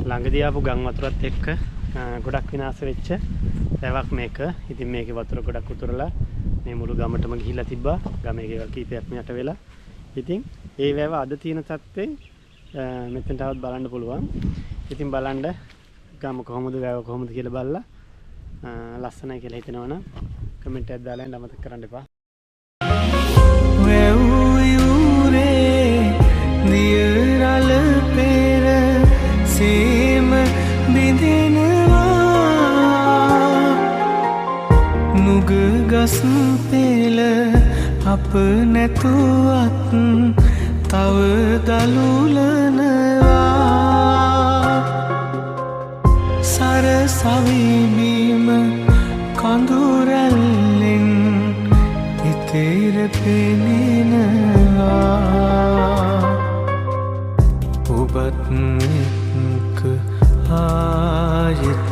ළඟදී ආපු ගම් වතුරත් එක්ක ගොඩක් විනාශ වෙච්ච වැවක් මේක. ඉතින් මේකේ වතුර ගොඩක් උතුරලා මේ මුළු ගමටම ගිහිල්ලා තිබ්බා. ගමේ ගෙවල් කීපයක්ම යට වෙලා. ඉතින් ඒ වැව අද තියෙන තත්ත්වේ මෙතනට આવත් බලන්න පුළුවන්. ඉතින් බලන්න ගම කොහොමද වැව කොහොමද කියලා බලලා ලස්සනයි කියලා හිතනවනම් කමෙන්ට් එකක් දාලා යන්න අමතක කරන්න එපා. දියරල පෙර සීම බිඳිනවා නුග ගස් පෙළ අප නැතුවත් තව දලුලනවා සරසවි බීම කඳුරැල්ලෙන් ඉතෙර පෙනෙනවා ඔබත් එක්ක ආයෙත්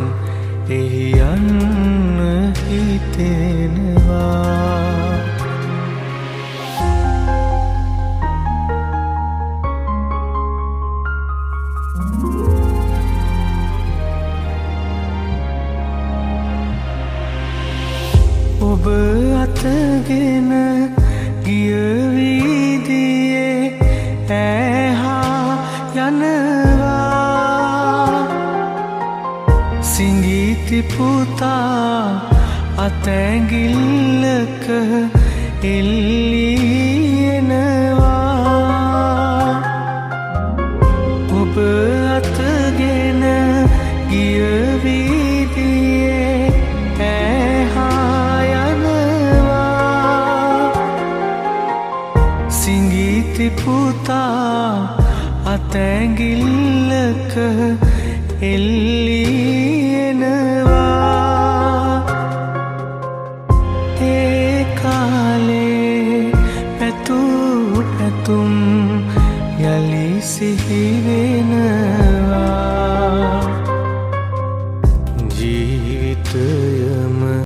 එහි යන්න හිතෙනවා ඔබ අතගෙන ගිය වීදියේ ඇහා යනවා සිඟිති පුතා අතැඟිල්ලක එල්ලියනවා ඔබ අතගෙන ගිය වීදියේ ඇහා යනවා සිඟිති පුතා අතැඟිල්ලක එල්ලියනවා ඒ කාලේ පැතු පැතුම් යලි සිහි